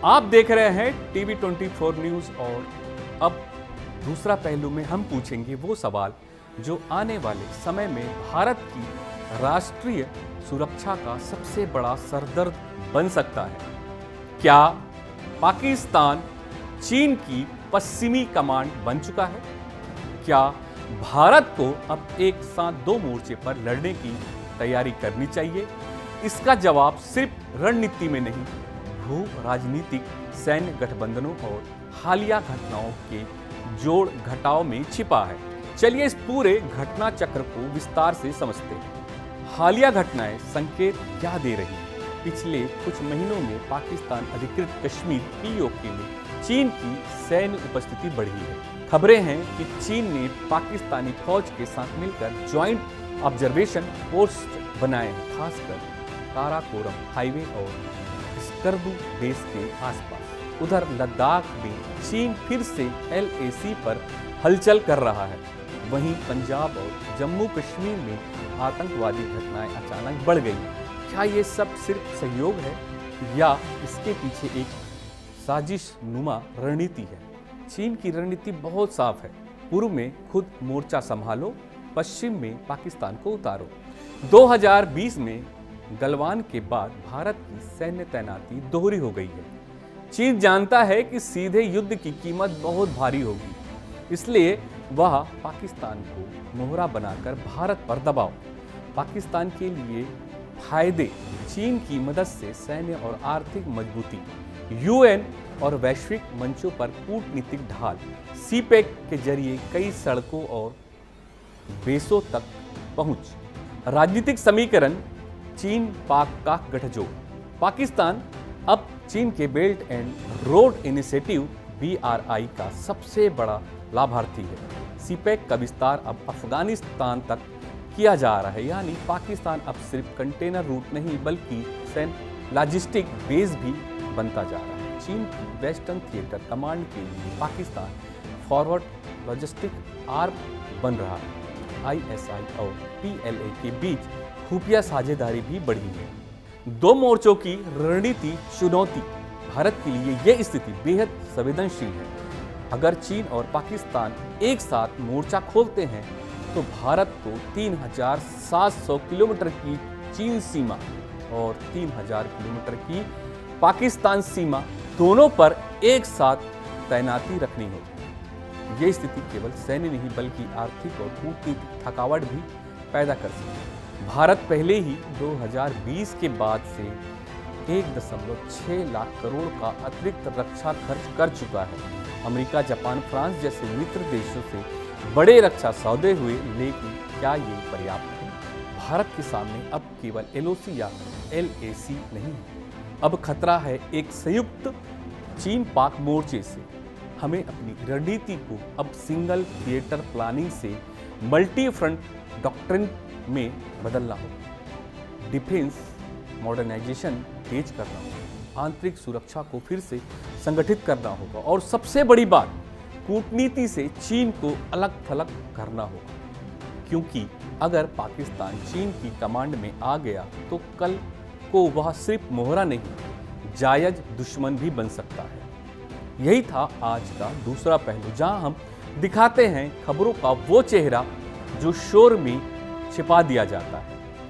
आप देख रहे हैं टीवी 24 न्यूज और अब दूसरा पहलू में हम पूछेंगे वो सवाल जो आने वाले समय में भारत की राष्ट्रीय सुरक्षा का सबसे बड़ा सरदर्द बन सकता है। क्या पाकिस्तान चीन की पश्चिमी कमांड बन चुका है? क्या भारत को अब एक साथ दो मोर्चे पर लड़ने की तैयारी करनी चाहिए? इसका जवाब सिर्फ रणनीति में नहीं, भू राजनीतिक, सैन्य गठबंधनों और हालिया घटनाओं के जोड़ घटाव में छिपा है। चलिए इस पूरे घटना चक्र को विस्तार से समझते हैं। हालिया घटनाएं संकेत क्या दे रही हैं? पिछले कुछ महीनों में पाकिस्तान अधिकृत कश्मीर POK में चीन की सैन्य उपस्थिति बढ़ी है। खबरें हैं कि चीन ने पाकिस्तानी फौज के साथ मिलकर ज्वाइंट ऑब्जर्वेशन पोस्ट बनाए हैं, खासकर काराकोरम हाईवे और स्कर्दू बेस के आसपास। उधर लद्दाख में चीन फिर से LAC पर हलचल कर रहा है। वहीं पंजाब और जम्मू कश्मीर में आतंकवादी घटनाएं अचानक बढ़ गई। क्या ये सब सिर्फ सहयोग है या इसके पीछे एक साजिश नुमा रणनीति है? चीन की रणनीति बहुत साफ है। पूर्व में खुद मोर्चा संभालो, पश्चिम में पाकिस्तान को उतारो। 2020 में गलवान के बाद भारत की सैन्य तैनाती दोहरी हो गई है। चीन जानता है कि सीधे युद्ध की कीमत बहुत भारी होगी, इसलिए वह पाकिस्तान को मोहरा बनाकर भारत पर दबाव। पाकिस्तान के लिए फायदे, चीन की मदद से सैन्य और आर्थिक मजबूती, UN और वैश्विक मंचों पर कूटनीतिक ढाल, CPEC के जरिए कई सड़कों और बेसों तक पहुंच। राजनीतिक समीकरण, चीन पाक का गठजोड़। पाकिस्तान अब चीन के belt and road initiative BRI का सबसे बड़ा लाभार्थी है। CPEC का विस्तार अब अफगानिस्तान तक किया जा रहा है, यानी पाकिस्तान अब सिर्फ कंटेनर रूट नहीं बल्कि सैन्य लॉजिस्टिक बेस भी बनता जा रहा है। चीन की वेस्टर्न थिएटर कमांड के लिए पाकिस्तान फॉरवर्ड लॉजिस्टिक आर्म बन रहा है। ISI और PLA के बीच खुफिया साझेदारी भी बढ़ी है। दो मोर्चों की रणनीति चुनौती। भारत के लिए यह स्थिति बेहद संवेदनशील है। अगर चीन और पाकिस्तान एक साथ मोर्चा खोलते हैं तो भारत को 3700 किलोमीटर की चीन सीमा और 3000 किलोमीटर की पाकिस्तान सीमा दोनों पर एक साथ तैनाती रखनी होगी। ये स्थिति केवल सैन्य नहीं बल्कि आर्थिक और कूटनीतिक थकावट भी पैदा कर सकती है। भारत पहले ही 2020 के बाद से 1.6 लाख करोड़ का अतिरिक्त रक्षा खर्च कर चुका है। अमेरिका, जापान, फ्रांस जैसे मित्र देशों से बड़े रक्षा सौदे हुए, लेकिन क्या ये पर्याप्त है? भारत के सामने अब केवल LOC या LAC नहीं है, अब खतरा है एक संयुक्त चीन पाक मोर्चे से। हमें अपनी रणनीति को अब सिंगल थिएटर प्लानिंग से मल्टी फ्रंट डॉक्ट्रिन में बदलना होगा। डिफेंस मॉडर्नाइजेशन तेज करना होगा, आंतरिक सुरक्षा को फिर से संगठित करना होगा और सबसे बड़ी बात, कूटनीति से चीन को अलग थलग करना होगा। क्योंकि अगर पाकिस्तान चीन की कमांड में आ गया तो कल को वह सिर्फ मोहरा नहीं, जायज दुश्मन भी बन सकता है। यही था आज का दूसरा पहलू, जहां हम दिखाते हैं खबरों का वो चेहरा जो शोर में छिपा दिया जाता है।